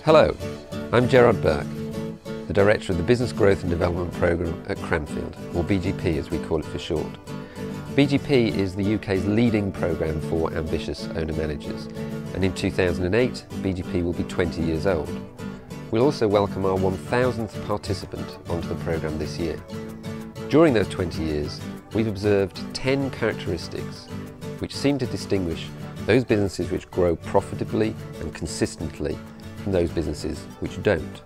Hello, I'm Gerard Burke, the Director of the Business Growth and Development Programme at Cranfield, or BGP as we call it for short. BGP is the UK's leading programme for ambitious owner-managers, and in 2008 BGP will be 20 years old. We'll also welcome our 1000th participant onto the programme this year. During those 20 years, we've observed 10 characteristics which seem to distinguish those businesses which grow profitably and consistently from those businesses which don't.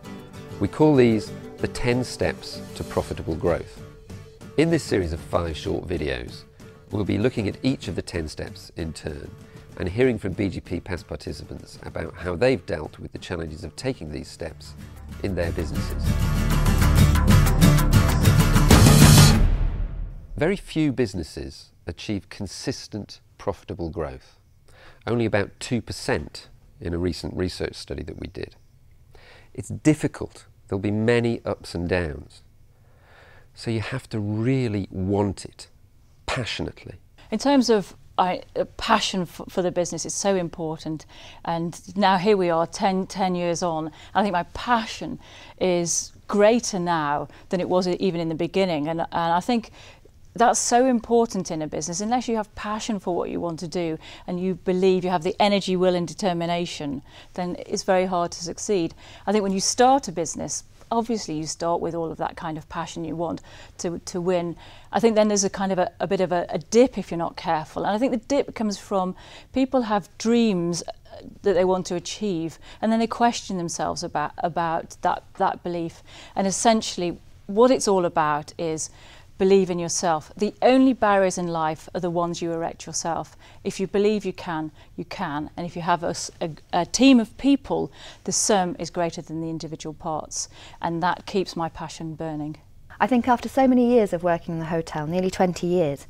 We call these the 10 steps to profitable growth. In this series of 5 short videos, we'll be looking at each of the 10 steps in turn and hearing from BGP past participants about how they've dealt with the challenges of taking these steps in their businesses. Very few businesses achieve consistent profitable growth. Only about 2% in a recent research study that we did. It's difficult. There'll be many ups and downs. So you have to really want it, passionately. In terms of passion for the business, it's so important. And now here we are, 10 years on. I think my passion is greater now than it was even in the beginning. And I think that's so important in a business. Unless you have passion for what you want to do and you believe you have the energy, will and determination, then it's very hard to succeed. I think when you start a business, obviously you start with all of that kind of passion you want to win. I think then there's a kind of a bit of a dip if you're not careful. And I think the dip comes from people have dreams that they want to achieve and then they question themselves about that belief. And essentially what it's all about is believe in yourself. The only barriers in life are the ones you erect yourself. If you believe you can, you can. And if you have a team of people, the sum is greater than the individual parts. And that keeps my passion burning. I think after so many years of working in the hotel, nearly 20 years,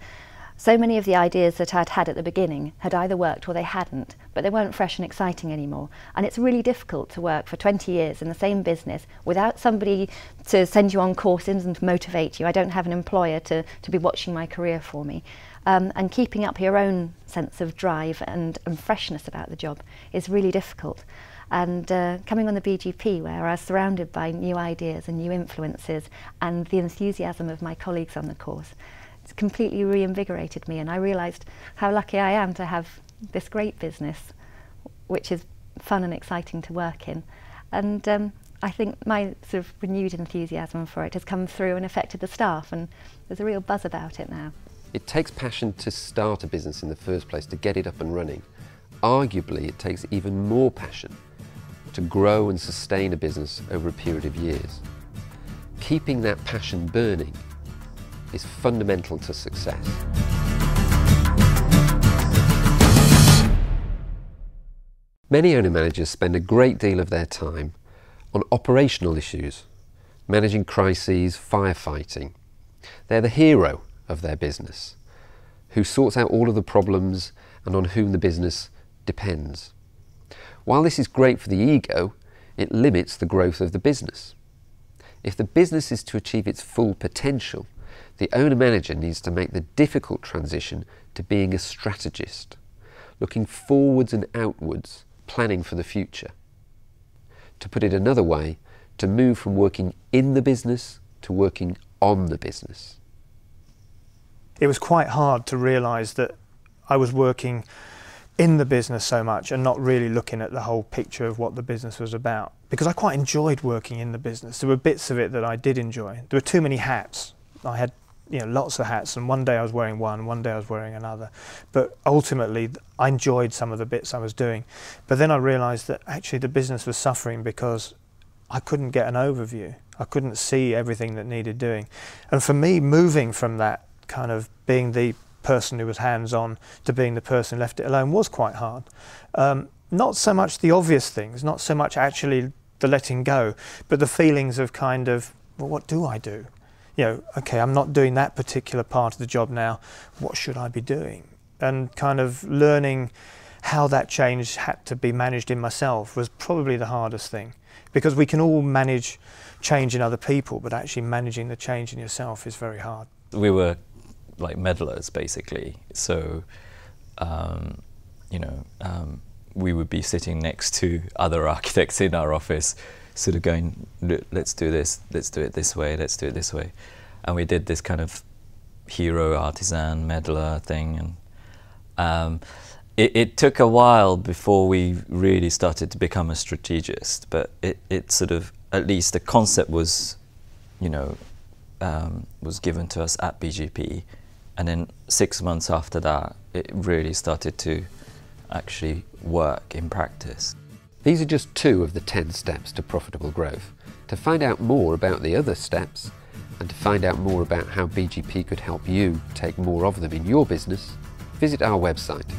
so many of the ideas that I'd had at the beginning had either worked or they hadn't, but they weren't fresh and exciting anymore. And it's really difficult to work for 20 years in the same business without somebody to send you on courses and to motivate you. I don't have an employer to be watching my career for me. And keeping up your own sense of drive and freshness about the job is really difficult. And coming on the BGP, where I was surrounded by new ideas and new influences and the enthusiasm of my colleagues on the course, it's completely reinvigorated me, and I realised how lucky I am to have this great business, which is fun and exciting to work in. And I think my sort of renewed enthusiasm for it has come through and affected the staff, and there's a real buzz about it now. It takes passion to start a business in the first place, to get it up and running. Arguably, it takes even more passion to grow and sustain a business over a period of years. Keeping that passion burning is fundamental to success. Many owner-managers spend a great deal of their time on operational issues, managing crises, firefighting. They're the hero of their business, who sorts out all of the problems and on whom the business depends. While this is great for the ego, it limits the growth of the business. If the business is to achieve its full potential, the owner-manager needs to make the difficult transition to being a strategist, looking forwards and outwards, planning for the future. To put it another way, to move from working in the business to working on the business. It was quite hard to realise that I was working in the business so much and not really looking at the whole picture of what the business was about. Because I quite enjoyed working in the business. There were bits of it that I did enjoy. There were too many hats. I had lots of hats, and one day I was wearing one day I was wearing another. But ultimately, I enjoyed some of the bits I was doing. But then I realised that actually the business was suffering because I couldn't get an overview. I couldn't see everything that needed doing. And for me, moving from that kind of being the person who was hands-on to being the person who left it alone was quite hard. Not so much the obvious things, not so much actually the letting go, but the feelings of kind of, well, what do I do? Okay, I'm not doing that particular part of the job now, what should I be doing? And kind of learning how that change had to be managed in myself was probably the hardest thing. Because we can all manage change in other people, but actually managing the change in yourself is very hard. We were like meddlers, basically. So, we would be sitting next to other architects in our office, sort of going, let's do this, let's do it this way, let's do it this way. And we did this kind of hero, artisan, meddler thing. And it took a while before we really started to become a strategist, but it sort of, at least the concept was, you know, was given to us at BGP. And then 6 months after that, it really started to actually work in practice. These are just 2 of the 10 steps to profitable growth. To find out more about the other steps, and to find out more about how BGP could help you take more of them in your business, visit our website.